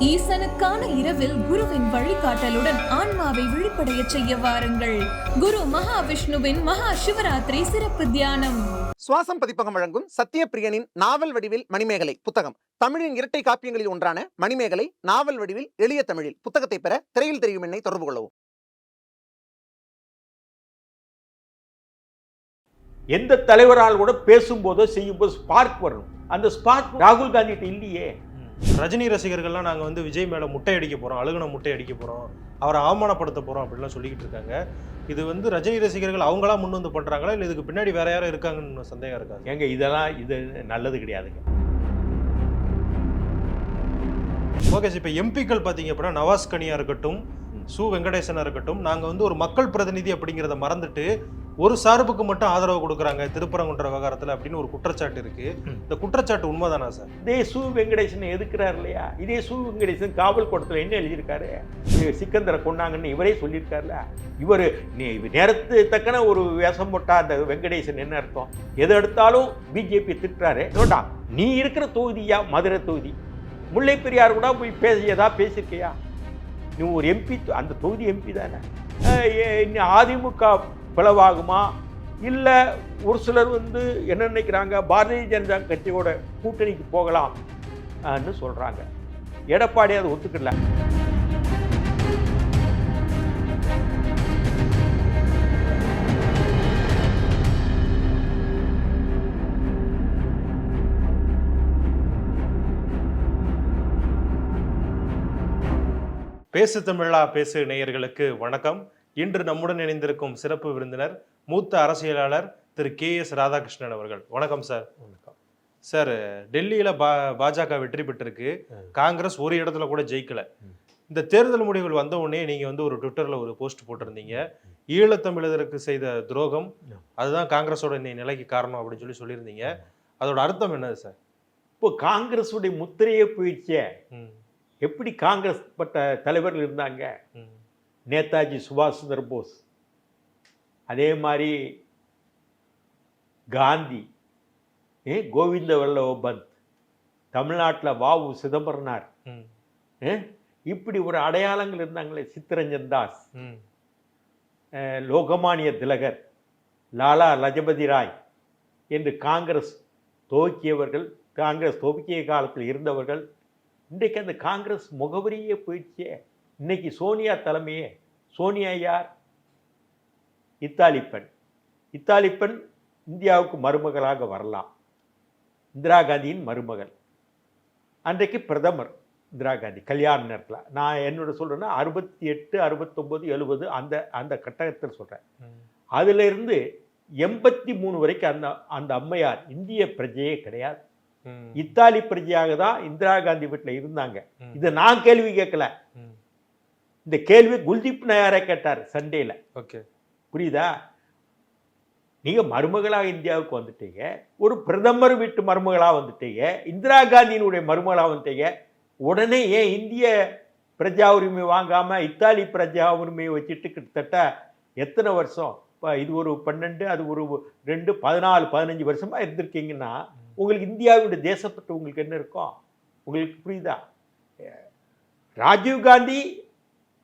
ஈசனுக்கான இரவில் குருவின் வழிகாட்டலுடன் ஆன்மாவை விழிப்படைய செய்ய வாருங்கள். குரு மகாவிஷ்ணுவின் மகா சிவராத்திரி சிறப்பு தியானம். சுவாசம் பதிப்பகம் வழங்கும் சத்தியப்பிரியனின் நாவல் வடிவில் மணிமேகலை புத்தகம். தமிழின் இரட்டை காப்பியங்களில் ஒன்றான மணிமேகலை நாவல் வடிவில் எளிய தமிழில் புத்தகத்தை பெற திரையில் தெரியும் எண்ணை தொடர்பு கொள்ளவும். எந்த தலைவரால் கூட பேசும்போதோ செய்யும்போது ஸ்பார்க் வரணும். அந்த ஸ்பார்க் ராகுல் காந்தி கிட்ட இல்லையே. ரஜினி ரசிகர்கள்லாம் நாங்கள் விஜய் மேலே முட்டை அடிக்க போகிறோம், அழுகுன முட்டை அடிக்க போகிறோம், அவரை அவமானப்படுத்த போகிறோம் அப்படின்லாம் சொல்லிக்கிட்டு இருக்காங்க. இது ரஜினி ரசிகர்கள் அவங்களா முன் வந்து பண்ணுறாங்களா, இல்லை இதுக்கு பின்னாடி வேற யாரும் இருக்காங்கன்னு சந்தேகம் இருக்காங்க. ஏங்க இது நல்லது கிடையாதுங்க. ஓகே சார், இப்போ எம்பிக்கள் பார்த்தீங்க அப்படின்னா நவாஸ் கனியா இருக்கட்டும், சு வெங்கடேசனா இருக்கட்டும், நாங்கள் ஒரு மக்கள் பிரதிநிதி அப்படிங்கிறத மறந்துட்டு ஒரு சார்புக்கு மட்டும் ஆதரவு கொடுக்குறாங்க திருப்பரங்குன்ற விவகாரத்தில் அப்படின்னு ஒரு குற்றச்சாட்டு இருக்கு. இந்த குற்றச்சாட்டு உண்மைதானா சார்? இதே சு வெங்கடேசன் எதுக்குறாரு இல்லையா? இதே சு வெங்கடேசன் காவல் கோட்டத்தில் என்ன எழுதியிருக்காரு? சிக்கந்தரை கொண்டாங்கன்னு இவரே சொல்லியிருக்காருல. இவர் நேரத்து தக்கன ஒரு வேஷம் போட்டா அந்த வெங்கடேசன் என்ன அர்த்தம்? எதை எடுத்தாலும் பிஜேபி திட்டுறாரு. நோட்டா, நீ இருக்கிற தொகுதியா மதுரை தொகுதி, முல்லை பெரியார் கூட போய் பேசியிருக்கியா? நீ ஒரு எம்பி, அந்த தொகுதி எம்பி தானே. அதிமுக பிளவாகுமா, இல்லை ஒரு சிலர் என்ன நினைக்கிறாங்க, பாரதிய ஜனதா கட்சியோட கூட்டணிக்கு போகலாம்னு சொல்கிறாங்க. எடப்பாடி அதை ஒத்துக்கல. பேசு தமிழா பேசு நேயர்களுக்கு வணக்கம். இன்று நம்முடன் இணைந்திருக்கும் சிறப்பு விருந்தினர் மூத்த அரசியலாளர் திரு KS ராதாகிருஷ்ணன் அவர்கள். வணக்கம் சார். வணக்கம் சார். டெல்லியில் பாஜக வெற்றி பெற்றிருக்கு, காங்கிரஸ் ஒரு இடத்துல கூட ஜெயிக்கல. இந்த தேர்தல் முடிவுகள் வந்த உடனே நீங்கள் ஒரு ட்விட்டரில் ஒரு போஸ்ட் போட்டிருந்தீங்க, ஈழத்தமிழருக்கு செய்த துரோகம் அதுதான் காங்கிரஸோட நிலைக்கு காரணம் அப்படின்னு சொல்லியிருந்தீங்க. அதோட அர்த்தம் என்னது சார்? இப்போ காங்கிரஸுடைய முத்திரையே போயிடுச்சே. எப்படி காங்கிரஸ் பட்ட தலைவர்கள் இருந்தாங்க? நேதாஜி சுபாஷ் சந்திர போஸ், அதே மாதிரி காந்தி, கோவிந்த வல்லப பந்த், தமிழ்நாட்டில் வ.உ. சிதம்பரனார், இப்படி ஒரு அடையாளங்கள் இருந்தாங்களே. சித்தரஞ்சன் தாஸ், லோகமானிய திலகர், லாலா லஜபதி ராய் என்று காங்கிரஸ் துவக்கியவர்கள், காங்கிரஸ் துவக்கிய காலத்தில் இருந்தவர்கள். இன்றைக்கு அந்த காங்கிரஸ் முகவரியே போயிடுச்சே. இன்னைக்கு சோனியா தலைமையே. சோனியா யார்? இத்தாலி பெண். இத்தாலி பெண் இந்தியாவுக்கு மருமகளாக வரலாம். இந்திரா காந்தியின் மருமகள். அன்றைக்கு பிரதமர் இந்திரா காந்தி கல்யாண நேரத்தில். நான் என்னோட சொல்கிறேன்னா 68, 69, 70 அந்த கட்டத்தில் சொல்கிறேன். அதிலிருந்து 83 வரைக்கும் அந்த அம்மையார் இந்திய பிரஜையே கிடையாது. இத்தாலி பிரஜையாக தான் இந்திரா காந்தி வீட்டில் இருந்தாங்க. இதை நான் கேள்வி கேட்கல. இந்த கேள்வி குல்தீப் நயாரே கேட்டார் சண்டேல. ஓகே, புரியுதா? நீங்க மருமகளாக இந்தியாவுக்கு வந்துட்டீங்க, ஒரு பிரதமர் வீட்டு மருமகளாக வந்துட்டீங்க, இந்திரா காந்தியினுடைய மருமகளாக வந்துட்டீங்க. உடனே ஏன் இந்திய பிரஜா உரிமை வாங்காம இத்தாலி பிரஜா உரிமையை வச்சுட்டு கிட்டத்தட்ட எத்தனை வருஷம்? இது ஒரு 12, அது ஒரு 2, 14, 15 வருஷமா இருந்திருக்கீங்கன்னா உங்களுக்கு இந்தியாவுடைய தேசப்பட்டு உங்களுக்கு என்ன இருக்கும்? உங்களுக்கு புரியுதா? ராஜீவ் காந்தி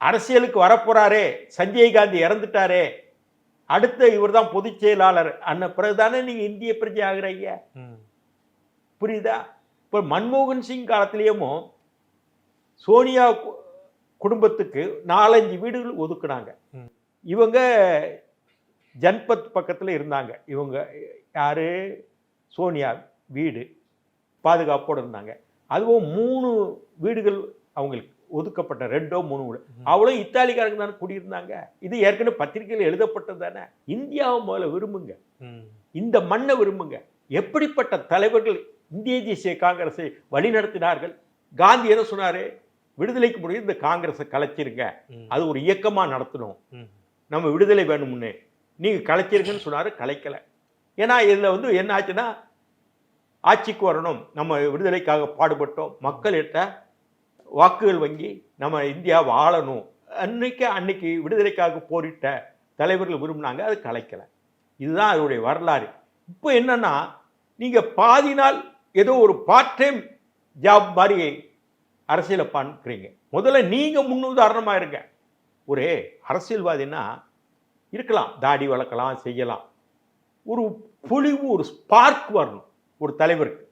அரசியலுக்கு வரப்போறாரே, சஞ்சய் காந்தி இறந்துட்டாரே, அடுத்த இவர் தான் பொதுச் செயலாளர் அன்ன பிறகுதானே நீங்க இந்திய பிரஜை ஆகுறீங்க. புரியுதா? இப்போ மன்மோகன் சிங் காலத்திலேயும் சோனியா குடும்பத்துக்கு 4-5 வீடுகள் ஒதுக்குனாங்க. இவங்க ஜன்பத் பக்கத்தில் இருந்தாங்க. இவங்க யாரு? சோனியா வீடு பாதுகாப்போடு இருந்தாங்க. அதுவும் 3 வீடுகள் அவங்களுக்கு ஒதுக்கப்பட்ட, 2ஓ 3 வீடு. அவ்வளோ இத்தாலிக்காரங்க தானே குடியிருந்தாங்க. இது ஏற்கனவே பத்திரிகையில் எழுதப்பட்டது தானே. இந்தியாவை முதல்ல விரும்புங்க, இந்த மண்ணை விரும்புங்க. எப்படிப்பட்ட தலைவர்கள் இந்திய தேசிய காங்கிரஸை வழிநடத்தினார்கள்? காந்தி என்ன சொன்னாரு? விடுதலைக்கு முடியும் இந்த காங்கிரஸை கலைச்சிருங்க, அது ஒரு இயக்கமாக நடத்தணும், நம்ம விடுதலை வேணும்னு நீங்க கலைச்சிருங்கன்னு சொன்னாரு. கலைக்கலை. ஏன்னா இதில் என்ன ஆச்சுன்னா, ஆட்சிக்கு வரணும், நம்ம விடுதலைக்காக பாடுபட்டோம், மக்கள் இட்ட வாக்குகள் வங்கி நம்ம இந்தியாவை ஆளணும், அன்னைக்கு விடுதலைக்காக போரிட்ட தலைவர்கள் விரும்பினாங்க. அது கலைக்கலை. இதுதான் அதனுடைய வரலாறு. இப்போ என்னன்னா, நீங்கள் பாதி நாள் ஏதோ ஒரு பார்ட் டைம் ஜாப் மாதிரி அரசியலை பார்க்குறீங்க? முதல்ல நீங்க முன்னுதாரணமா இருங்க. ஒரு அரசியல்வாதின்னா இருக்கலாம், தாடி வளர்க்கலாம், செய்யலாம். ஒரு பொலிவு, ஒரு ஸ்பார்க் வரணும் ஒரு தலைவருக்கு.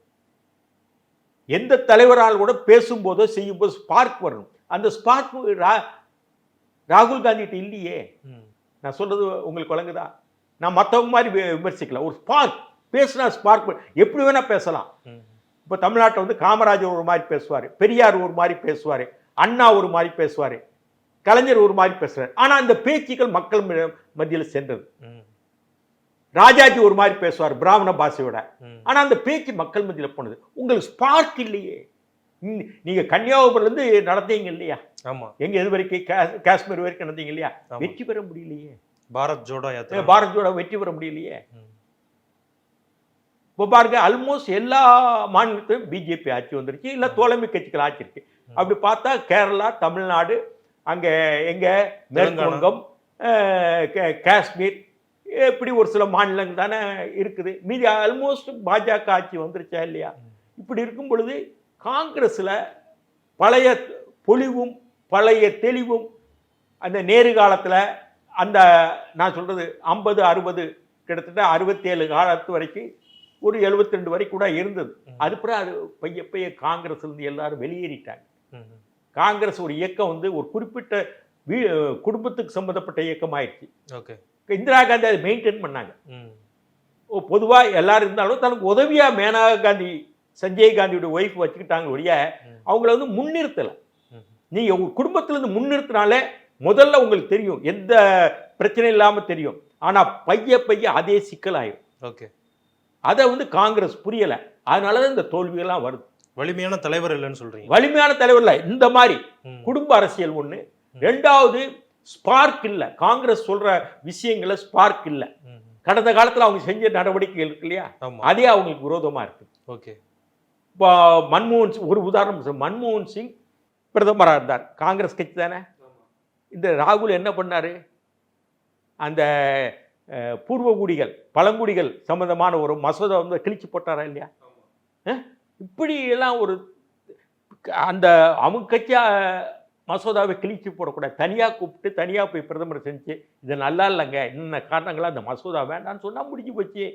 எந்த தலைவரால் கூட பேசும்போதோ செய்யும்போது ஸ்பார்க் வரணும். அந்த ஸ்பார்க் ராகுல் காந்தி கிட்ட இல்லையே. நான் சொல்றது உங்களுக்கு வழங்குதா? நான் மற்றவங்க மாதிரி விமர்சிக்கல. ஒரு ஸ்பார்க் பேசினா ஸ்பார்க் எப்படி வேணா பேசலாம். இப்போ தமிழ்நாட்டில் வந்து காமராஜர் ஒரு மாதிரி பேசுவார், பெரியார் ஒரு மாதிரி பேசுவார், அண்ணா ஒரு மாதிரி பேசுவார், கலைஞர் ஒரு மாதிரி பேசுறாரு. ஆனா அந்த பேச்சுக்கள் மக்கள் மத்தியில் சென்றது. ராஜாஜி ஒரு மாதிரி பேசுவார் பிராமண பாஷையோட. ஆனா அந்த பேச்சு மக்கள் மத்தியில் போனது. உங்களுக்கு ஸ்பார்க் இல்லையே. நீங்க கன்னியாகுமரியில இருந்து நடந்தீங்க இல்லையா? ஆமா. எங்க எது வரைக்கும் காஷ்மீர் வரைக்கும் நடந்தீங்க இல்லையா? வெற்றி பெற முடியலையே. பாரத் ஜோடோ யாத்திரை, பாரத் ஜோடோ வெற்றி பெற முடியலையே. இப்போ பாருங்க, ஆல்மோஸ்ட் எல்லா மாநிலத்திலும் பிஜேபி ஆட்சி வந்துருச்சு, இல்ல தோழமை கட்சிகள் ஆட்சி இருக்கு. அப்படி பார்த்தா கேரளா, தமிழ்நாடு, அங்க எங்க மேற்கு வங்கம், காஷ்மீர், இப்படி ஒரு சில மாநிலங்கள் தானே இருக்குது. மீதி ஆல்மோஸ்ட் பாஜக ஆட்சி வந்துருச்சா இல்லையா? இப்படி இருக்கும் பொழுது காங்கிரஸ்ல பழைய பொலிவும் பழைய தெளிவும் அந்த நேரு காலத்துல அந்த நான் சொல்றது 50 60 கிட்டத்தட்ட 67 காலத்து வரைக்கும் ஒரு 72 வரைக்கும் கூட இருந்தது. அதுக்கப்புறம் அது பைய காங்கிரஸ்ல இருந்து எல்லாரும் வெளியேறிட்டாங்க. காங்கிரஸ் ஒரு இயக்கம் வந்து ஒரு குறிப்பிட்ட குடும்பத்துக்கு சம்பந்தப்பட்ட இயக்கம் ஆயிடுச்சு. இந்திரா காந்தி அதை மெயின்டைன் பண்ணாங்க. பொதுவா எல்லாரும் இருந்தாலும் தனக்கு உதவியா மேனகா காந்தி, சஞ்சய் காந்தியோட ஒய்ஃப் வச்சுக்கிட்டாங்க ஒழிய அவங்கள வந்து முன்னிறுத்தல. நீங்க உங்க குடும்பத்துல இருந்து முன்னிறுத்தினாலே முதல்ல உங்களுக்கு தெரியும், எந்த பிரச்சனை இல்லாம தெரியும். ஆனா பைய அதே சிக்கல் ஆயிரும். அதை வந்து காங்கிரஸ் புரியல. அதனாலதான் இந்த தோல்வியெல்லாம் வருது. வலிமையான தலைவர் இல்லைன்னு சொல்றீங்க. வலிமையான தலைவர் இல்ல. இந்த மாதிரி குடும்ப அரசியல் ஒண்ணு. ரெண்டாவது ஸ்பார்க் இல்ல. காங்கிரஸ் சொல்ற விஷயங்கள ஸ்பார்க் இல்ல. கடந்த காலத்துல அவங்க செஞ்ச நடவடிக்கைகள் இருக்கு இல்லையா, அதே அவங்களுக்கு விரோதமா இருக்கு. இப்போ மன்மோகன் சிங் ஒரு உதாரணம். மன்மோகன் சிங் பிரதமராக இருந்தார், காங்கிரஸ் கட்சி தானே. இந்த ராகுல் என்ன பண்ணாரு? அந்த பூர்வகுடிகள், பழங்குடிகள் சம்பந்தமான ஒரு மசோதா வந்து கிழிச்சு போட்டாரா இல்லையா? இப்படி எல்லாம் ஒரு அந்த அவங்க கட்சியா மசோதாவை கிழிச்சு போடக்கூடாது. தனியாக கூப்பிட்டு தனியாக போய் பிரதமர் செஞ்சு இது நல்லா இல்லைங்க, இன்ன காரணங்களா அந்த மசோதா வேண்டான்னு சொன்னால் முடிஞ்சு போச்சு.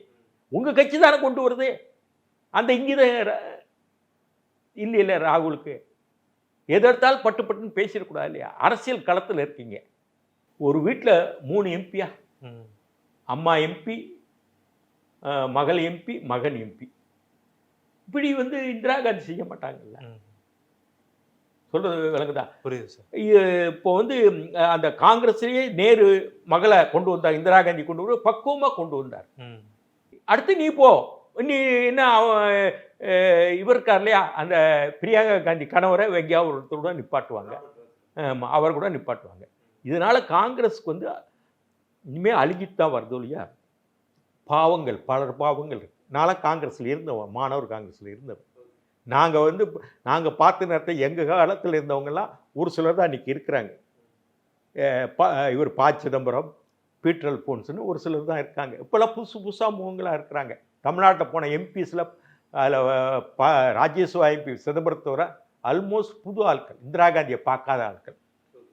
உங்கள் கட்சி தானே கொண்டு வருது. அந்த இங்கிதான் இல்லை ராகுலுக்கு எதிர்த்தால் பட்டு பட்டுன்னு பேசிடக்கூடாது இல்லையா? அரசியல் களத்தில் இருக்கீங்க. ஒரு வீட்டில் 3 எம்பியா, அம்மா எம்பி, மகள் எம்பி, மகன் எம்பி. இப்படி வந்து இந்திரா காந்தி செய்ய மாட்டாங்கல்ல. சொல்றது விளங்குதா? புரியுது சார். இப்போ வந்து அந்த காங்கிரஸ்லயே நேரு மகளை கொண்டு வந்தார், இந்திரா காந்தி கொண்டு வந்து பக்குவமா கொண்டு வந்தார். அடுத்து நீ போ, நீ என்ன இவர் இருக்கார் இல்லையா, அந்த பிரியங்கா காந்தி கணவரை எங்கேயாவது ஒருத்தர் கூட நிப்பாட்டுவாங்க. அவர் கூட நிப்பாட்டுவாங்க. இதனால காங்கிரஸுக்கு வந்து இனிமேல் அழுகிட்டு தான் வருது இல்லையா? பாவங்கள், பலர் பாவங்கள் இருக்கு. நான்லாம் காங்கிரஸில் இருந்தவன், மாணவர் காங்கிரஸில் இருந்தவன். நாங்கள் பார்த்த நேரத்தை எங்கள் காலத்தில் இருந்தவங்கெல்லாம் ஒரு சிலர் தான் இன்றைக்கி இருக்கிறாங்க. இவர் ப. சிதம்பரம், பீட்டர் அல்போன்ஸ்னு ஒரு சிலர் தான் இருக்காங்க. இப்போல்லாம் புதுசாக முகங்களாக இருக்கிறாங்க. தமிழ்நாட்டில் போன எம்பிஸில் அதில் ராஜ்யசபா எம்பி சிதம்பரத்தோட ஆல்மோஸ்ட் புது ஆட்கள், இந்திரா காந்தியை பார்க்காத ஆட்கள்.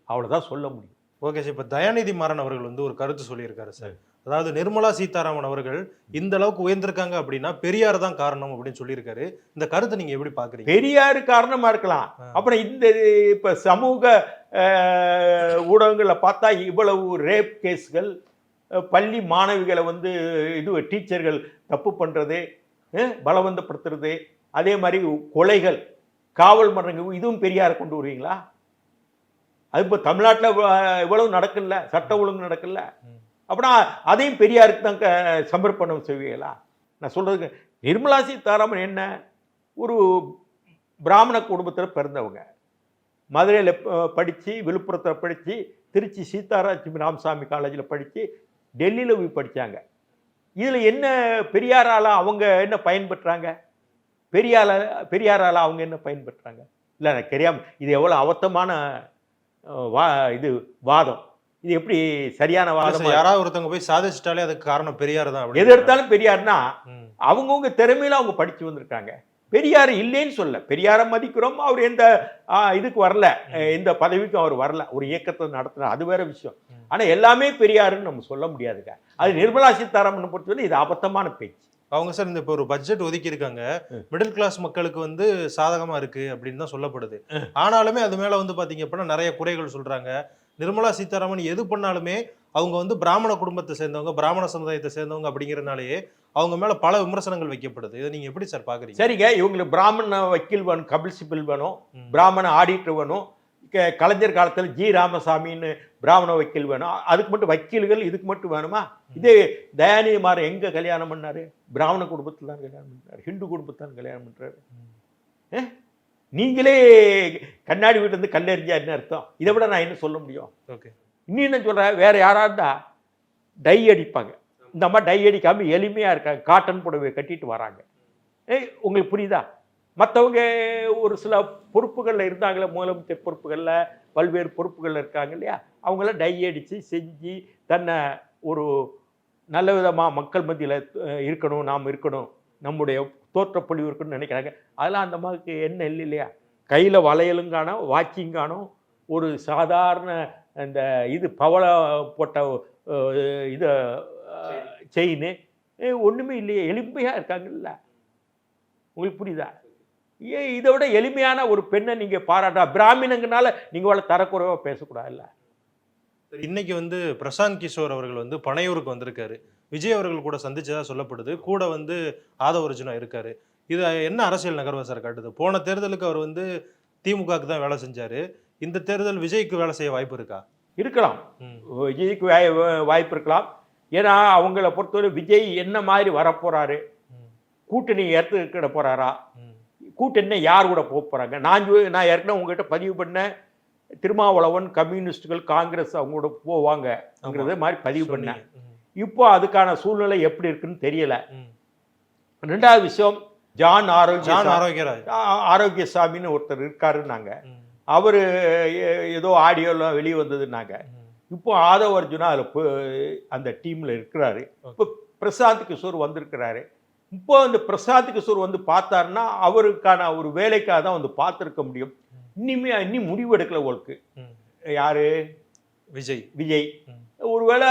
அவ்வளோதான் சொல்ல முடியும். Okay sir. இப்போ தயாநிதி மாறன் அவர்கள் வந்து ஒரு கருத்து சொல்லியிருக்காரு சார். அதாவது நிர்மலா சீதாராமன் அவர்கள் இந்த அளவுக்கு உயர்ந்திருக்காங்க அப்படின்னா பெரியார் தான் காரணம் அப்படின்னு சொல்லியிருக்காரு. இந்த கருத்தை நீங்க எப்படி பாக்குறீங்க? பெரியாரு காரணமா இருக்கலாம். அப்புறம் இந்த இப்ப சமூக ஊடகங்களை பார்த்தா இவ்வளவு ரேப் கேஸ்கள், பள்ளி மாணவிகளை வந்து இது டீச்சர்கள் தப்பு பண்றது, பலவந்தப்படுத்துறது, அதே மாதிரி கொலைகள், காவல் மரணங்கள், இதுவும் பெரியாரை கொண்டு வருவீங்களா? அது இப்போ தமிழ்நாட்டில் இவ்வளவு நடக்கல, சட்ட ஒழுங்கு நடக்கல. அப்படின்னா அதையும் பெரியாருக்கு தான் சமர்ப்பணம் செய்வீங்களா? நான் சொல்றதுக்கு நிர்மலா சீதாராமன் என்ன ஒரு பிராமண குடும்பத்தில் பிறந்தவங்க. மதுரையில் படித்து, விழுப்புரத்தில் படித்து, திருச்சி சீதாராம ராமசாமி காலேஜில் படித்து, டெல்லியில் போய் படித்தாங்க. இதில் என்ன பெரியாரால் அவங்க என்ன பயன்பெற்றாங்க? பெரியாரால் அவங்க என்ன பயன்பெற்றாங்க? இல்லை எனக்கு தெரியாமல். இது எவ்வளோ அவத்தமான இது வாதம். இது எப்படி சரியான வாதம்? யாராவது ஒருத்தவங்க போய் சாதிச்சிட்டாலே அதுக்கு காரணம் பெரியார் தான். எது எடுத்தாலும் பெரியார்னா அவங்கவுங்க திறமையில அவங்க படிச்சு வந்திருக்காங்க. பெரியார் இல்லைன்னு சொல்ல, பெரியாரை மதிக்கிறோம். அவர் எந்த இதுக்கு வரல, எந்த பதவிக்கும் அவர் வரல, ஒரு இயக்கத்தை நடத்துறார், அது வேற விஷயம். ஆனா எல்லாமே பெரியாருன்னு நம்ம சொல்ல முடியாதுங்க. அது நிர்மலா சீதாராமன் பொறுத்தவரை இது அபத்தமான பேச்சு. அவங்க சார் இந்த இப்போ ஒரு பட்ஜெட் ஒதுக்கி இருக்காங்க, மிடில் கிளாஸ் மக்களுக்கு வந்து சாதகமா இருக்கு அப்படின்னு தான் சொல்லப்படுது. ஆனாலுமே அது மேல வந்து பாத்தீங்க அப்படின்னா நிறைய குறைகள் சொல்றாங்க. நிர்மலா சீதாராமன் எது பண்ணாலுமே அவங்க வந்து பிராமண குடும்பத்தை சேர்ந்தவங்க, பிராமண சமுதாயத்தை சேர்ந்தவங்க அப்படிங்கிறனாலேயே அவங்க மேல பல விமர்சனங்கள் வைக்கப்படுது. இதை நீங்க எப்படி சார் பாக்குறீங்க? சரிங்க, இவங்களுக்கு பிராமண வக்கீல் வேணும், கபில் சிபில் வேணும், பிராமண ஆடிட்டர் வேணும். கலைஞர் காலத்தில் ஜி ராமசாமின்னு பிராமண வக்கீல் வேணும். அதுக்கு மட்டும் வக்கீல்கள் இதுக்கு மட்டும் வேணுமா? இதே தயாநிதிமார் எங்க கல்யாணம் பண்ணாரு? பிராமண குடும்பத்தில் தான் கல்யாணம் பண்றாரு, ஹிந்து குடும்பத்தான் கல்யாணம் பண்றாரு. நீங்களே கண்ணாடி வீட்டு இருந்து கல்லெறிஞ்சா என்ன அர்த்தம்? இதை விட நான் என்ன சொல்ல முடியும்? ஓகே, இன்னும் என்ன சொல்றேன், வேற யாராருந்தா டை அடிப்பாங்க, இந்த மாதிரி டை அடிக்காம எளிமையா இருக்காங்க, காட்டன் புடவை கட்டிட்டு வராங்க. உங்களுக்கு புரியுதா? மற்றவங்க ஒரு சில பொறுப்புகளில் இருந்தாங்களே, முதலமைச்சர் பொறுப்புகளில் பல்வேறு பொறுப்புகளில் இருக்காங்க இல்லையா, அவங்களாம் டை அடித்து செஞ்சு தன்னை ஒரு நல்ல விதமாக மக்கள் மத்தியில் இருக்கணும், நாம் இருக்கணும், நம்முடைய தோற்றப்பொழிவு இருக்கணும்னு நினைக்கிறாங்க. அதெல்லாம் அந்த மாதிரி என்ன இல்லை இல்லையா? கையில் வளையலும் காணும், வாட்சிங் காணும், ஒரு சாதாரண இந்த இது பவள போட்ட இது செயின் ஒன்றுமே இல்லையே, எளிமையாக இருக்காங்கல்ல. உங்களுக்கு புரியுதா? இதை விட எளிமையான ஒரு பெண்ணை நீங்க பாராட்டா, பிராமணங்கனால நீங்க அவளை தரக்குறைவா பேசக்கூடாது இல்ல. இன்னைக்கு வந்து பிரசாந்த் கிஷோர் அவர்கள் வந்து பனையூருக்கு வந்திருக்காரு, விஜய் அவர்கள் கூட சந்திச்சதா சொல்லப்படுது, கூட வந்து ஆதவ அர்ஜுனா இருக்காரு. இது என்ன அரசியல் நகர்வா சார் காட்டுது? போன தேர்தலுக்கு அவர் வந்து திமுகவுக்கு தான் வேலை செஞ்சாரு, இந்த தேர்தல் விஜய்க்கு வேலை செய்ய வாய்ப்பு இருக்கா? இருக்கலாம், விஜய்க்கு வாய்ப்பு இருக்கலாம். ஏன்னா அவங்கள பொறுத்தவரை விஜய் என்ன மாதிரி வரப்போறாரு, கூட்டணி ஏற்றுக்கிட போறாரா, கூட்டணி யார் கூட போக போறாங்க. நான் ஏற்கனவே உங்ககிட்ட பதிவு பண்ண திருமாவளவன், கம்யூனிஸ்டுகள், காங்கிரஸ் அவங்க கூட போவாங்கிறத மாதிரி பதிவு பண்ணேன். இப்போ அதுக்கான சூழ்நிலை எப்படி இருக்குன்னு தெரியல. ரெண்டாவது விஷயம், ஜான் ஆரோக்கியசாமின்னு ஒருத்தர் இருக்காருன்னாங்க, அவரு ஏதோ ஆடியோலாம் வெளியே வந்ததுன்னாங்க. இப்போ ஆதவ அர்ஜுனா அதில் அந்த டீம்ல இருக்கிறாரு. இப்போ பிரசாந்த் கிஷோர் வந்திருக்கிறாரு. இப்போ அந்த பிரசாந்த் கிஷோர் வந்து பார்த்தாருன்னா அவருக்கான ஒரு வேலைக்காக தான் வந்து பார்த்துருக்க முடியும். இன்னும் முடிவு எடுக்கல உங்களுக்கு. யாரு? விஜய். ஒருவேளை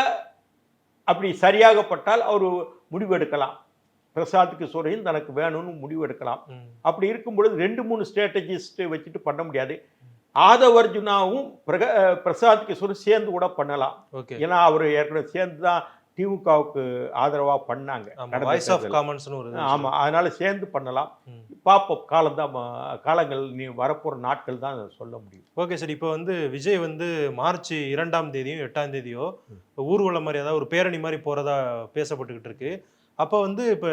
அப்படி சரியாகப்பட்டால் அவர் முடிவு எடுக்கலாம், பிரசாந்த் கிஷோரையும் தனக்கு வேணும்னு முடிவு எடுக்கலாம். அப்படி இருக்கும் பொழுது 2-3 ஸ்ட்ராட்டஜிஸ்ட் வச்சுட்டு பண்ண முடியாது. ஆதவ அர்ஜுனாவும் பிரசாந்த் கிஷோரும் சேர்ந்து கூட பண்ணலாம். ஏன்னா அவர் ஏற்கனவே சேர்ந்து தான் திமுகவுக்கு ஆதரவா பண்ணாங்க. ஆமா, அதனால சேர்ந்து பண்ணலாம். பார்ப்போம், காலங்கள் நீ வரப்போற நாட்கள் தான் சொல்ல முடியும். ஓகே சார், இப்போ வந்து விஜய் வந்து மார்ச் 2ஆம் தேதியும் 8ஆம் தேதியோ ஊர்வலம் மாதிரி ஏதாவது ஒரு பேரணி மாதிரி போறதா பேசப்பட்டுக்கிட்டு இருக்கு. அப்போ வந்து இப்போ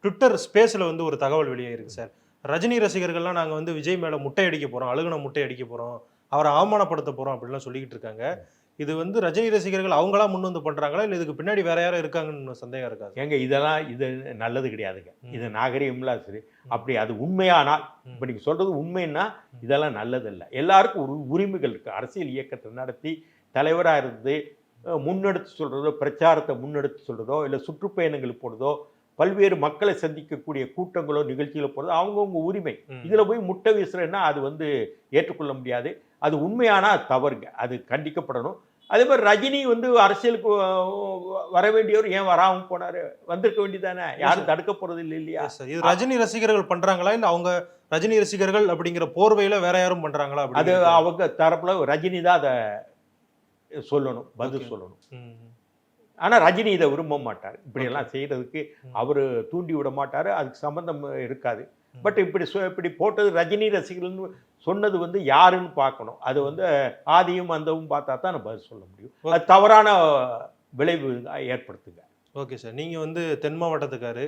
ட்விட்டர் ஸ்பேஸ்ல வந்து ஒரு தகவல் வெளியாயிருக்கு சார். ரஜினி ரசிகர்கள்லாம் நாங்கள் வந்து விஜய் மேல முட்டை அடிக்க போறோம், அழுகுன முட்டை அடிக்க போறோம், அவரை அவமானப்படுத்த போறோம் அப்படின்லாம் சொல்லிக்கிட்டு இருக்காங்க. இது வந்து ரஜினி ரசிகர்கள் அவங்களா முன் வந்து பண்றாங்களா, இல்லை இதுக்கு பின்னாடி வேற யாரும் இருக்காங்கன்னு சந்தேகம் இருக்காது? ஏங்க, இது நல்லது கிடையாதுங்க, இது நாகரிகம்ல. சரி, அப்படி அது உண்மையானால், இப்ப நீங்க சொல்றது உண்மைன்னா இதெல்லாம் நல்லது இல்லை. எல்லாருக்கும் ஒரு உரிமைகள் இருக்கு. அரசியல் இயக்கத்தை நடத்தி தலைவராக இருந்து முன்னெடுத்து சொல்றதோ, பிரச்சாரத்தை முன்னெடுத்து சொல்றதோ, இல்லை சுற்றுப்பயணங்கள் போடுறதோ, பல்வேறு மக்களை சந்திக்கக்கூடிய கூட்டங்களோ நிகழ்ச்சிகளோ போடுறதோ அவங்கவுங்க உரிமை. இதுல போய் முட்டை வீசுறேன்னா அது வந்து ஏற்றுக்கொள்ள முடியாது. அது உண்மையானா அது தவறுங்க, அது கண்டிக்கப்படணும். அதே மாதிரி ரஜினி வந்து அரசியலுக்கு வர வேண்டியவர் ஏன் வராமல் போனாரு? வந்திருக்க வேண்டியதானே, யாரும் தடுக்க போறது இல்லை இல்லையா? இது ரஜினி ரசிகர்கள் பண்றாங்களா, இல்லை அவங்க ரஜினி ரசிகர்கள் அப்படிங்கிற போர்வையில வேற யாரும் பண்றாங்களா? அது அவங்க தரப்புல ரஜினி தான் அதை சொல்லணும், பதில் சொல்லணும். ஆனா ரஜினி இதை விரும்ப மாட்டார், இப்படி எல்லாம் செய்யறதுக்கு அவரு தூண்டி விட மாட்டாரு, அதுக்கு சம்பந்தம் இருக்காது. பட் இப்படி போட்டது ரஜினி ரசிகர்கள்னு சொன்னது வந்து யாருன்னு பார்க்கணும். அது வந்து ஆதியும் அந்தவும் பார்த்தா தான் நம்ம பதில் சொல்ல முடியும். அது தவறான விளைவு ஏற்படுத்துங்க. ஓகே சார், நீங்க வந்து தென் மாவட்டத்துக்காரு,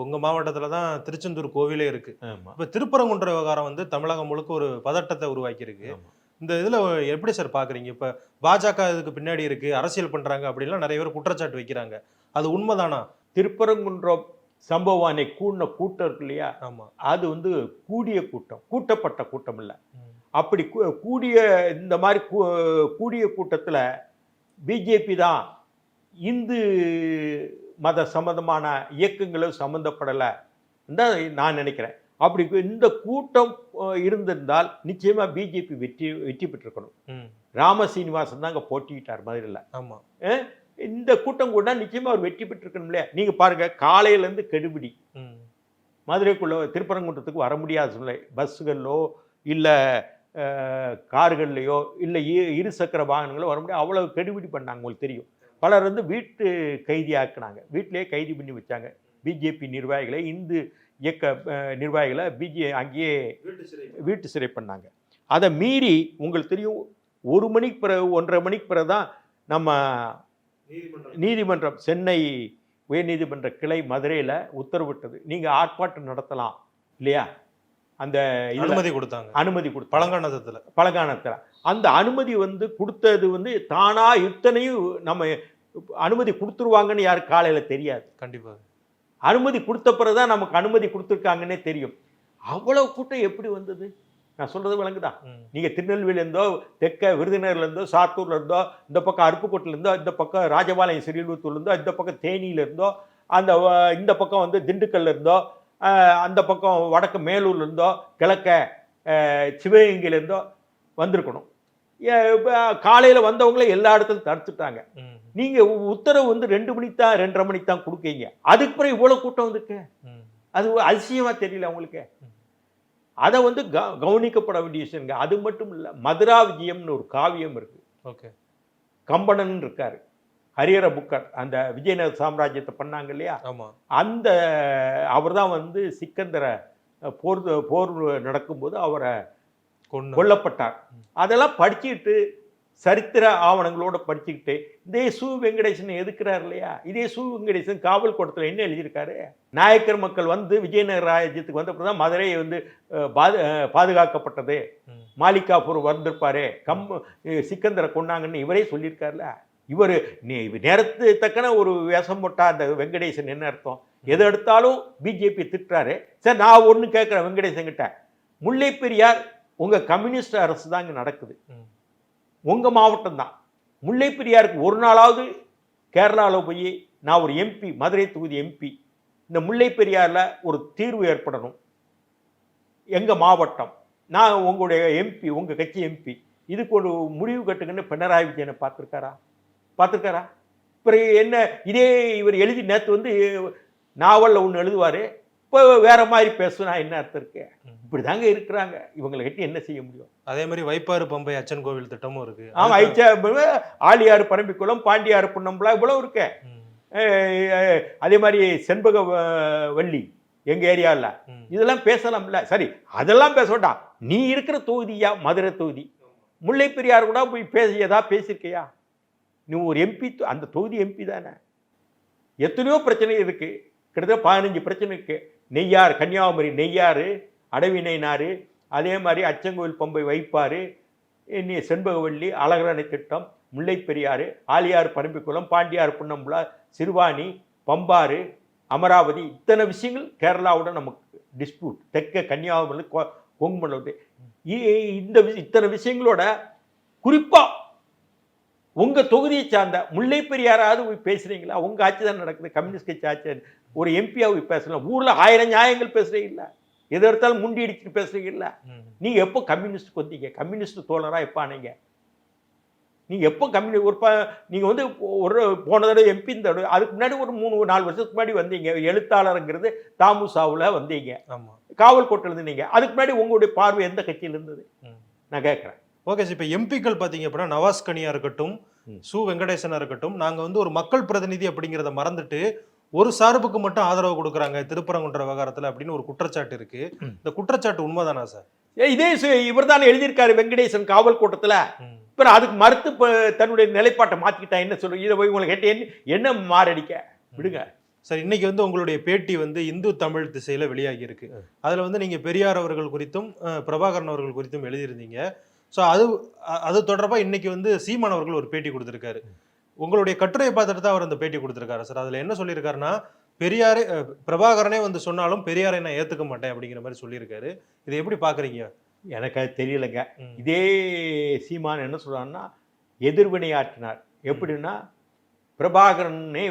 உங்க மாவட்டத்துல தான் திருச்செந்தூர் கோவிலே இருக்கு. இப்ப திருப்பரங்குன்ற விவகாரம் வந்து தமிழகம் முழுக்க ஒரு பதட்டத்தை உருவாக்கி இருக்கு. இந்த இதுல எப்படி சார் பாக்குறீங்க? இப்ப பாஜக இதுக்கு பின்னாடி இருக்கு, அரசியல் பண்றாங்க அப்படின்லாம் நிறைய பேர் குற்றச்சாட்டு வைக்கிறாங்க, அது உண்மைதானா? திருப்பரங்குன்றம் சம்பவம் அன்னைக்கு கூடின கூட்டம் இருக்கு இல்லையா, அது வந்து கூடிய கூட்டம், கூட்டப்பட்ட கூட்டம் இல்லை. அப்படி கூடிய இந்த மாதிரி கூடிய கூட்டத்தில் பிஜேபி தான் இந்து மத சம்பந்தமான இயக்கங்களும் சம்மந்தப்படலை தான் நான் நினைக்கிறேன். அப்படி இந்த கூட்டம் இருந்திருந்தால் நிச்சயமா பிஜேபி வெற்றி பெற்றிருக்கணும். ராம சீனிவாசன் தான் அங்கே போட்டிக்கிட்டார் மதுரையில். ஆமா, இந்த கூட்டம் கூட நிச்சயமா அவர் வெற்றி பெற்றிருக்கணும் இல்லையா? நீங்க பாருங்க, காலையிலேருந்து கெடுபிடி. மதுரைக்குள்ள திருப்பரங்குன்றத்துக்கு வர முடியாத சூழ்நிலை. பஸ்ஸுகளோ இல்லை கார்கள்லையோ இல்லை இருசக்கர வாகனங்களோ வர முடியாது. அவ்வளோ கெடுபிடி பண்ணாங்க. உங்களுக்கு தெரியும், பலர் வந்து வீட்டு கைதியாக்குனாங்க, வீட்டிலேயே கைதி பண்ணி வச்சாங்க. பிஜேபி நிர்வாகிகளை, இந்து இயக்க நிர்வாகிகளை அங்கேயே வீட்டு சிறை பண்ணாங்க. அதை மீறி உங்களுக்கு தெரியும், 1 மணிக்கு பிறகு 1:30 மணிக்கு பிறகு தான் நம்ம நீதிமன்றம், சென்னை உயர்நீதிமன்ற கிளை மதுரையில் உத்தரவிட்டது, நீங்கள் ஆர்ப்பாட்டம் நடத்தலாம் இல்லையா? அந்த அனுமதி கொடுத்தாங்க. அனுமதி பழங்கானத்தில் அந்த அனுமதி வந்து கொடுத்தது வந்து தானா இத்தனையும் நம்ம அனுமதி கொடுத்துருவாங்கன்னு யாருக்கு காலையில் தெரியாது. கண்டிப்பாக அனுமதி கொடுத்த பிறகுதான் நமக்கு அனுமதி கொடுத்துருக்காங்கன்னே தெரியும். அவ்வளவு கூட்டம் எப்படி வந்தது? நான் சொல்றது விளங்குதா? நீங்க திருநெல்வேலியிருந்தோ, தெற்க விருதுநகர்லேருந்தோ, சாத்தூர்ல இருந்தோ, இந்த பக்கம் அருப்புக்கோட்டிலேருந்தோ, இந்த பக்கம் ராஜபாளையம் ஸ்ரீவில்லிபுத்தூர்லேருந்தோ, இந்த பக்கம் தேனியிலேருந்தோ, இந்த பக்கம் வந்து திண்டுக்கல்ல இருந்தோ, அந்த பக்கம் வடக்கு மேலூர்ல இருந்தோ, கிழக்க சிவகங்கையிலேருந்தோ வந்திருக்கணும். காலையில் வந்தவங்களே எல்லா இடத்துலையும் தடுத்துட்டாங்க. நீங்க உத்தரவு வந்து 2 மணிக்கு தான் 2:30 மணிக்கு தான் கொடுக்கீங்க. அதுக்கு பிறகு இவ்வளவு கூட்டம் வந்துருக்கு. அது அதிசயமா தெரியல உங்களுக்கு? அதை வந்து கவனிக்கப்பட வேண்டிய விஷயங்க. அது மட்டும் இல்லை, மதுரா விஜயம்னு ஒரு காவியம் இருக்கு. ஓகே, கம்பனன் இருக்காரு, ஹரிஹர புக்கர், அந்த விஜயநகர சாம்ராஜ்யத்தை பண்ணாங்க இல்லையா? அந்த அவர் தான் வந்து சிக்கந்தரை போர் நடக்கும்போது அவரை கொல்லப்பட்டார். அதெல்லாம் படிச்சுக்கிட்டு, சரித்திர ஆவணங்களோட படிச்சுக்கிட்டு, இதே சு வெங்கடேசன் எதுக்குறார் இல்லையா? இதே சு வெங்கடேசன் காவல் கோட்டத்தில் என்ன எழுதியிருக்காரு? நாயக்கர் மக்கள் வந்து விஜயநகர ராஜ்யத்துக்கு வந்தப்போ தான் மதுரையை வந்து பாதுகாக்கப்பட்டது, மாலிகாபூர் வந்திருப்பாரு, சிக்கந்தரை கொண்டாங்கன்னு இவரே சொல்லியிருக்காருல்ல. இவர் நேரத்து தக்கன ஒரு வேஷம் போட்டா அந்த வெங்கடேசன் என்ன அர்த்தம்? எது எடுத்தாலும் பிஜேபி திட்டுறாரு. சரி, நான் ஒன்று கேட்குறேன் வெங்கடேசன் கிட்ட, முல்லை பெரியார் உங்க கம்யூனிஸ்ட் அரசு தான் இங்கே நடக்குது, உங்க மாவட்டம் தான். முல்லை பெரியாருக்கு ஒரு நாளாவது கேரளாவில் போய் நான் ஒரு எம்பி, மதுரை தொகுதி எம்பி, இந்த முல்லை பெரியாரில் ஒரு தீர்வு ஏற்படணும், எங்க மாவட்டம், நான் உங்களுடைய எம்பி, உங்க கட்சி எம்பி, இதுக்கு ஒரு முடிவு கட்டுங்கன்னு பினராயி விஜயனை பார்த்துருக்காரா? பிறகு என்ன, இதே இவர் எழுதி நேற்று வந்து நாவலில் ஒன்று எழுதுவார், இப்போ வேற மாதிரி பேசுனா என்ன அர்த்தம் இருக்கு? இப்படிதாங்க இருக்கிறாங்க. இவங்களை கட்டி என்ன செய்ய முடியும்? அதே மாதிரி வைப்பாறு பம்பை அச்சன் கோவில் திட்டமும் இருக்கு. ஆமா, ஆழியாறு பரம்பிக்குளம், பாண்டியாறு புன்னம்பலா, இவ்வளவு இருக்கு. அதே மாதிரி செண்பக வள்ளி எங்க ஏரியாவில், இதெல்லாம் பேசலாம்ல. சரி, அதெல்லாம் பேச வேண்டாம். நீ இருக்கிற தொகுதியா மதுரை தொகுதி, முல்லை பெரியார் கூட போய் பேசியிருக்கையா? நீ ஒரு எம்பி, அந்த தொகுதி எம்பி தானே. எத்தனையோ பிரச்சனை இருக்கு, கிட்டத்தட்ட 15 பிரச்சனை இருக்கு. நெய்யாறு, கன்னியாகுமரி நெய்யாறு, அடவினைனாறு, அதே மாதிரி அச்சங்கோவில் பம்பை வைப்பாறு, செண்பகவல்லி, அழகரணை திட்டம், முல்லை பெரியாறு, ஆழியாறு பரம்பிக்குளம், பாண்டியாறு புன்னம்புலா, சிறுவாணி, பம்பாறு, அமராவதி, இத்தனை விஷயங்கள் கேரளாவோட நமக்கு டிஸ்பியூட். தெற்க கன்னியாகுமரி, கொங்கு மண்டலத்தை, இத்தனை விஷயங்களோட குறிப்பா உங்க தொகுதியை சார்ந்த முல்லை பெரியாராவது போய் பேசுறீங்களா? உங்க ஆட்சி தான் நடக்குது, கம்யூனிஸ்ட் கட்சி ஆட்சி. ஒரு எம்பியா போய் பேசலாம். ஊர்ல 1000 நியாயங்கள் பேசுறீங்களா? எது எடுத்தாலும் முண்டி அடிச்சுட்டு பேசுறீங்கல்ல. நீங்க எப்போ கம்யூனிஸ்ட் வந்தீங்க? கம்யூனிஸ்ட் தோழரா எப்போ ஆனீங்க? நீங்க எப்போ நீங்க வந்து ஒரு போன தடவை எம்பி, இந்த தடவை, அதுக்கு முன்னாடி ஒரு 3-4 வருஷத்துக்கு முன்னாடி வந்தீங்க. எழுத்தாளருங்கிறது தாமுசாவுல வந்தீங்க, காவல் கோட்டில் இருந்தீங்க. அதுக்கு முன்னாடி உங்களுடைய பார்வை எந்த கட்சியில் இருந்தது? நான் கேட்குறேன். ஓகே சார், இப்போ எம்பிக்கள் பார்த்தீங்க அப்படின்னா நவாஸ் கனியா இருக்கட்டும், சு வெங்கடேசனா இருக்கட்டும், நாங்கள் வந்து ஒரு மக்கள் பிரதிநிதி அப்படிங்கிறத மறந்துட்டு ஒரு சார்புக்கு மட்டும் ஆதரவு கொடுக்குறாங்க திருப்பரங்குன்ற விவகாரத்தில் அப்படின்னு ஒரு குற்றச்சாட்டு இருக்கு. இந்த குற்றச்சாட்டு உண்மைதானா சார்? இதே இவர் தான் எழுதியிருக்காரு வெங்கடேசன் காவல் கோட்டத்தில். இப்போ அதுக்கு மறுத்து தன்னுடைய நிலைப்பாட்டை மாற்றிக்கிட்டா என்ன சொல்லுங்க? இதை போய் உங்களுக்கு கேட்டு என்ன மாரடிக்க விடுங்க சார். இன்னைக்கு வந்து உங்களுடைய பேட்டி வந்து இந்து தமிழ் திசையில் வெளியாகி இருக்கு. அதில் வந்து நீங்கள் பெரியார் அவர்கள் குறித்தும் பிரபாகரன் அவர்கள் குறித்தும் எழுதியிருந்தீங்க. ஸோ அது தொடர்பாக இன்னைக்கு வந்து சீமான் அவர்கள் ஒரு பேட்டி கொடுத்துருக்காரு. உங்களுடைய கட்டுரையை பார்த்துட்டு தான் அவர் அந்த பேட்டி கொடுத்துருக்காரு சார். அதில் என்ன சொல்லியிருக்காருன்னா, பெரியாரே பிரபாகரனே வந்து சொன்னாலும் பெரியாரை நான் ஏற்றுக்க மாட்டேன் அப்படிங்கிற மாதிரி சொல்லியிருக்காரு. இதை எப்படி பார்க்குறீங்க? எனக்கு அது தெரியலைங்க. இதே சீமான் என்ன சொல்றாருன்னா, எதிர்வினையாற்றினார். எப்படின்னா, பிரபாகரனே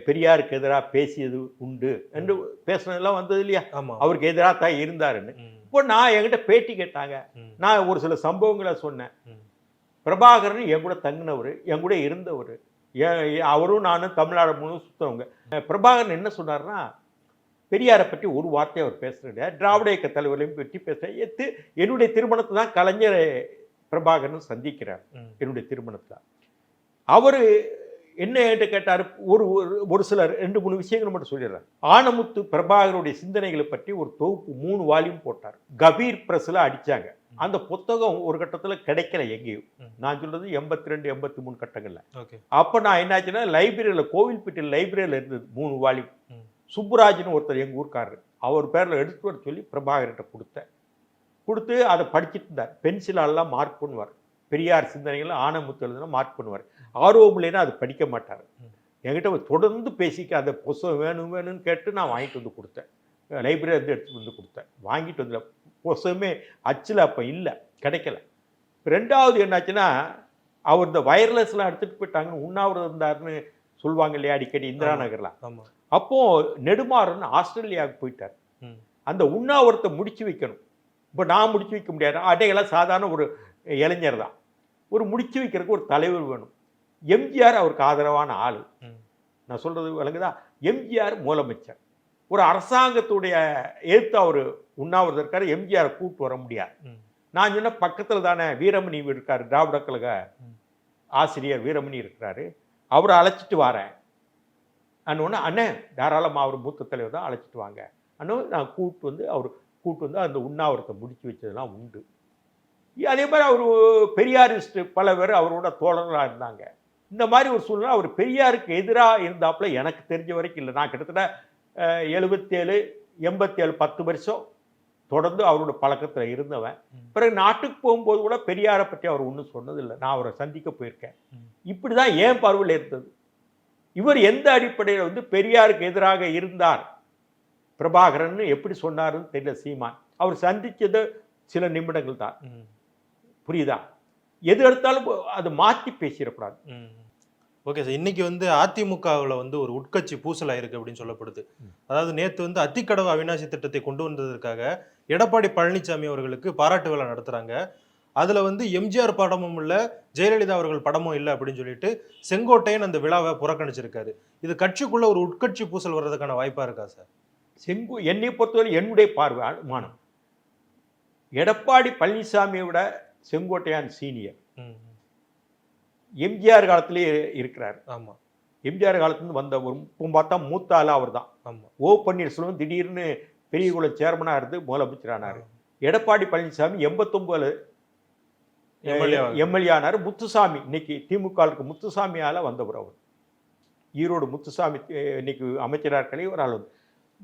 பெரியாருக்கு எதிராக பேசியது உண்டு என்று பேசுனதெல்லாம் வந்தது இல்லையா, ஆமா. அவருக்கு எதிராக தான் இருந்தாருன்னு. ம். இப்போ நான் என்கிட்ட பேட்டி கேட்டாங்க, ம். நான் ஒரு சில சம்பவங்களை சொன்னேன். ம். பிரபாகரன் என் கூட தங்கினவர், என் கூட இருந்தவர், அவரும் நானும் தமிழ்நாடு முழு சுத்தவங்க. பிரபாகரன் என்ன சொன்னார்னா, பெரியாரை பற்றி ஒரு வார்த்தை அவர் பேசுகிறேன், திராவிட இயக்க தலைவர்களையும் பற்றி பேசுகிறேன். என்னுடைய திருமணத்தை தான் கலைஞர் பிரபாகரன் சந்திக்கிறார். என்னுடைய திருமணத்தில் அவர் என்ன கேட்டார், ஒரு சிலர் 2-3 விஷயங்கள் மட்டும் சொல்லிடுறார். ஆனமுத்து பிரபாகருடைய சிந்தனைகளை பற்றி ஒரு தொகுப்பு 3 வால்யூம் போட்டார். கபீர் பிரஸ்ல அடிச்சாங்க. அந்த புத்தகம் ஒரு கட்டத்தில் கிடைக்கல எங்கேயும். நான் சொல்றது 82-83 கட்டங்கள்ல. அப்ப நான் என்னாச்சுன்னா, லைப்ரரியில, கோவில்பட்டியில் லைப்ரரியில இருந்தது 3 வால்யூம். சுப்புராஜ்னு ஒருத்தர் எங்க ஊர்க்காரர், அவர் பேர்ல எடுத்து வர சொல்லி பிரபாகர்கிட்ட கொடுத்து அதை படிச்சுட்டு இருந்தார். பென்சிலாலாம் மார்க் பண்ணுவார். பெரியார் சிந்தனைகள் ஆனமுத்து எழுதுனா மார்க் பண்ணுவார். ஆர்வம் இல்லைன்னா அது படிக்க மாட்டார். என்கிட்ட தொடர்ந்து பேசிக்க அந்த புத்தகம் வேணும்னு கேட்டு நான் வாங்கிட்டு வந்து கொடுத்தேன். லைப்ரரி இருந்து எடுத்துட்டு வந்து கொடுத்தேன். வாங்கிட்டு வந்து புத்தகமே அச்சில் அப்போ இல்லை, கிடைக்கல. 2வது என்னாச்சுன்னா, அவர் இந்த வயர்லெஸ்லாம் எடுத்துகிட்டு போயிட்டாங்கன்னு உண்ணாவிரதம் இருந்தாருன்னு சொல்லுவாங்க இல்லையா அடிக்கடி இந்திரா நகர்லாம். அப்போ நெடுமாறன் ஆஸ்திரேலியாவுக்கு போயிட்டார். அந்த உண்ணாவிரத்தை முடிச்சு வைக்கணும். இப்போ நான் முடிச்சு வைக்க முடியாது, அடையெல்லாம் சாதாரண ஒரு இளைஞர் தான். ஒரு முடிச்சு வைக்கிறதுக்கு ஒரு தலைவர் வேணும். எம்ஜிஆர் அவருக்கு ஆதரவான ஆள். நான் சொல்றது விளங்குதா? எம்ஜிஆர் முதலமைச்சர், ஒரு அரசாங்கத்துடைய ஏற்று அவர் உண்ணாவிரதம் இருக்காரு. எம்ஜிஆரை கூப்பிட்டு வர முடியாது. நான் சொன்ன பக்கத்தில் தானே வீரமணி இருக்காரு, திராவிட கழக ஆசிரியர் வீரமணி இருக்கிறாரு, அவரை அழைச்சிட்டு வரேன் அண்ணு. அண்ணன் தாராளமாக, அவர் மூத்த தலைவர் தான், அழைச்சிட்டு வாங்க அண்ணு. நான் கூப்பிட்டு வந்து அந்த உண்ணாவிரத்தை முடிச்சு வச்சதெல்லாம் உண்டு. அதே மாதிரி அவர் பெரியாரிஸ்ட் பல பேர் அவரோட தோழர்களாக இருந்தாங்க. இந்த மாதிரி ஒரு சூழ்நிலை அவர் பெரியாருக்கு எதிராக இருந்தாப்புல எனக்கு தெரிஞ்ச வரைக்கும் இல்லை. நான் கிட்டத்தட்ட 77-87 10 வருஷம் தொடர்ந்து அவரோட பழக்கத்தில் இருந்தவன். பிறகு நாட்டுக்கு போகும்போது கூட பெரியாரை பற்றி அவர் ஒன்றும் சொன்னதில்லை. நான் அவரை சந்திக்க போயிருக்கேன். இப்படி தான் ஏன் பார்வையில் இருந்தது. இவர் எந்த அடிப்படையில் வந்து பெரியாருக்கு எதிராக இருந்தார் பிரபாகரன் எப்படி சொன்னாருன்னு தெரியல சீமான். அவர் சந்திச்சது சில நிமிடங்கள் தான். புரியுதா? எது எடுத்தாலும் அதை மாற்றி பேசிடக்கூடாது. ஓகே சார், இன்னைக்கு வந்து அதிமுகவில் வந்து ஒரு உட்கட்சி பூசல் ஆயிருக்கு அப்படின்னு சொல்லப்படுது. அதாவது நேற்று வந்து அத்திக்கடவு அவிநாசி திட்டத்தை கொண்டு வந்ததற்காக எடப்பாடி பழனிசாமி அவர்களுக்கு பாராட்டு விழா நடத்துறாங்க. அதுல வந்து எம்ஜிஆர் படமும் இல்லை, ஜெயலலிதா அவர்கள் படமும் இல்லை அப்படின்னு சொல்லிட்டு செங்கோட்டையன் அந்த விழாவை புறக்கணிச்சிருக்காரு. இது கட்சிக்குள்ள ஒரு உட்கட்சி பூசல் வர்றதுக்கான வாய்ப்பா இருக்கா சார்? என்னை பொறுத்தவரை என்னுடைய பார்வை அனுமானம், எடப்பாடி பழனிசாமியை விட செங்கோட்டையான் சீனியர். எம்ஜிஆர் காலத்திலேயே இருக்கிறார். ஆமா, எம்ஜிஆர் காலத்துலேருந்து வந்த ஒரு பார்த்தா மூத்த ஆளா அவர் தான். ஆமா. ஓ பன்னீர்செல்வம் திடீர்னு பெரியகுள சேர்மனாக இருந்து முதலமைச்சரானார். எடப்பாடி பழனிசாமி 89 எம்எல்ஏ ஆனார். முத்துசாமி இன்னைக்கு திமுக முத்துசாமியால வந்தவர். அவர் ஈரோடு முத்துசாமி இன்னைக்கு அமைச்சராக இருக்காலே ஒரு ஆள் வந்து.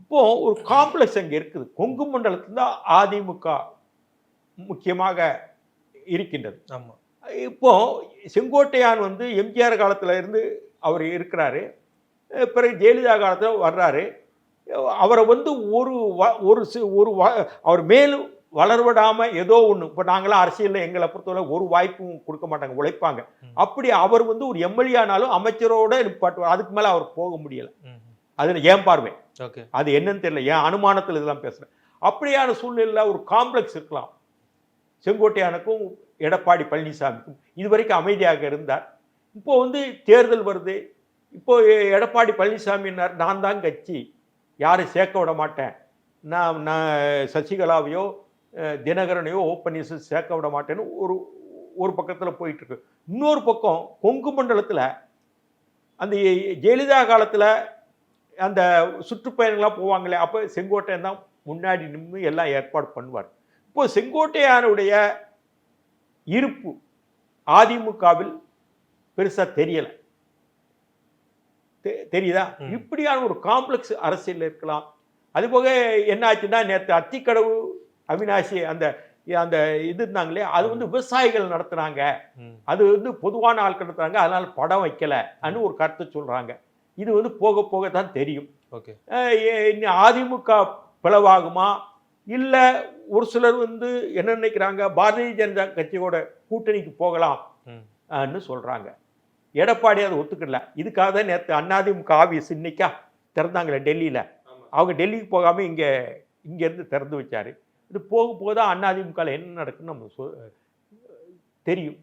இப்போ ஒரு காம்ப்ளெக்ஸ் அங்கே இருக்குது. கொங்கு மண்டலத்தில் தான் அதிமுக முக்கியமாக இருக்கின்றது. ஆமா. இப்போ செங்கோட்டையான் வந்து எம்ஜிஆர் காலத்தில் இருந்து அவர் இருக்கிறாரு. பிறகு ஜெயலலிதா காலத்தில் வர்றாரு. அவரை வந்து அவர் மேலும் வளர்விடாமல் ஏதோ ஒன்று, இப்போ நாங்களாம் அரசியலில் எங்களை பொறுத்தவரை ஒரு வாய்ப்பும் கொடுக்க மாட்டாங்க, உழைப்பாங்க. அப்படி அவர் வந்து ஒரு எம்எல்ஏ ஆனாலும் அமைச்சரோட நிப்பாட்டுவார். அதுக்கு மேலே அவர் போக முடியலை. அது ஏன் பார்வை, அது என்னன்னு தெரியல, ஏன் அனுமானத்தில் இதெல்லாம் பேசுகிறேன். அப்படியான சூழ்நிலையில் ஒரு காம்ப்ளெக்ஸ் இருக்கலாம். செங்கோட்டையானுக்கும் எடப்பாடி பழனிசாமிக்கும் இதுவரைக்கும் அமைதியாக இருந்தார். இப்போ வந்து தேர்தல் வருது. இப்போ எடப்பாடி பழனிசாமினார், நான் தான் கட்சி, யாரும் சேர்க்க விட மாட்டேன், நான் சசிகலாவையோ தினகரனையோ ஓப்பனிஸ் சேர்க்க விட மாட்டேன்னு ஒரு பக்கத்தில் போயிட்டு இருக்கு. இன்னொரு பக்கம் கொங்கு மண்டலத்தில் அந்த ஜெயலலிதா காலத்தில் அந்த சுற்றுப்பயணங்களாக போவாங்களே, அப்போ செங்கோட்டையன் தான் முன்னாடி நின்று எல்லாம் ஏற்பாடு பண்ணுவார். இப்போ செங்கோட்டையானுடைய இருப்பு அதிமுகவில் பெருசா தெரியல, தெரியுதா? இப்படியான ஒரு காம்ப்ளெக்ஸ் அரசியல் இருக்கலாம். அதுபோக என்ன ஆச்சுன்னா, நேற்று அத்திக்கடவு அவிநாசி அந்த இது இருந்தாங்களே, அது வந்து விவசாயிகள் நடத்துனாங்க, அது வந்து பொதுவான ஆட்கள் நடத்துறாங்க, அதனால படம் வைக்கல அன்னு ஒரு கருத்தை சொல்றாங்க. இது வந்து போக போக தான் தெரியும். அதிமுக பிளவாகுமா, இல்ல ஒரு சிலர் வந்து என்ன நினைக்கிறாங்க, பாரதிய ஜனதா கட்சியோட கூட்டணிக்கு போகலாம் சொல்றாங்க. எடப்பாடி அதை ஒத்துக்கல. இதுக்காக தான் நேற்று அதிமுக ஆஃபீஸ் இன்னைக்கா திறந்தாங்களே டெல்லியில். அவங்க டெல்லிக்கு போகாமல் இங்கேருந்து திறந்து வச்சார். இது போக போக தான் அதிமுகவில் என்ன நடக்குன்னு நம்ம தெரியும்.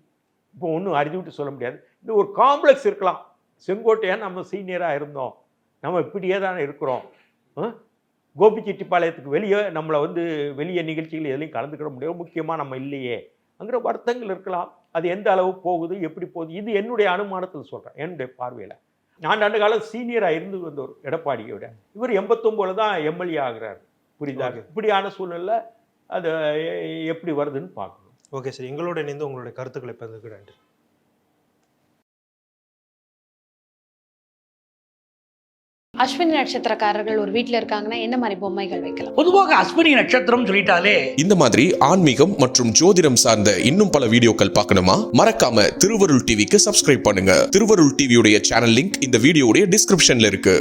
இப்போ ஒன்றும் அறிஞ்சுவிட்டு சொல்ல முடியாது. இது ஒரு காம்ப்ளெக்ஸ் இருக்கலாம். செங்கோட்டையான் நம்ம சீனியராக இருந்தோம், நம்ம இப்படியே தானே இருக்கிறோம், கோபிச்செட்டிப்பாளையத்துக்கு வெளியே நம்மளை வெளியே நிகழ்ச்சிகள் எதுலையும் கலந்துக்கிட முடியாது, முக்கியமாக நம்ம இல்லையே அங்கிற வருத்தங்கள் இருக்கலாம். அது எந்த அளவு போகுது, எப்படி போகுது, இது என்னுடைய அனுமானத்தில் சொல்கிறேன், என்னுடைய பார்வையில். ஆண்டு காலம் சீனியராக இருந்து வந்தவர் எடப்பாடியோட. இவர் 89 தான் எம்எல்ஏ ஆகிறார். புரியுதாக? இப்படியான சூழ்நிலை அது எப்படி வருதுன்னு பார்க்கணும். ஓகே சார், எங்களோட இணைந்து உங்களுடைய கருத்துக்களை பகிர்ந்ததுக்கு நன்றி. அஸ்வினி நட்சத்திரக்காரர்கள் ஒரு வீட்டில் இருக்காங்கன்னா என்ன மாதிரி பொம்மைகள் வைக்கலாம்? பொதுவாக அஸ்வினி நட்சத்திரம் சொல்லிட்டாலே இந்த மாதிரி ஆன்மீகம் மற்றும் ஜோதிடம் சார்ந்த இன்னும் பல வீடியோக்கள் பார்க்கணுமா? மறக்காம திருவருள் டிவிக்கு சப்ஸ்கிரைப் பண்ணுங்க. திருவருள் டிவியுடைய சேனல் லிங்க் இந்த வீடியோடைய டிஸ்கிரிப்ஷன்ல இருக்கு.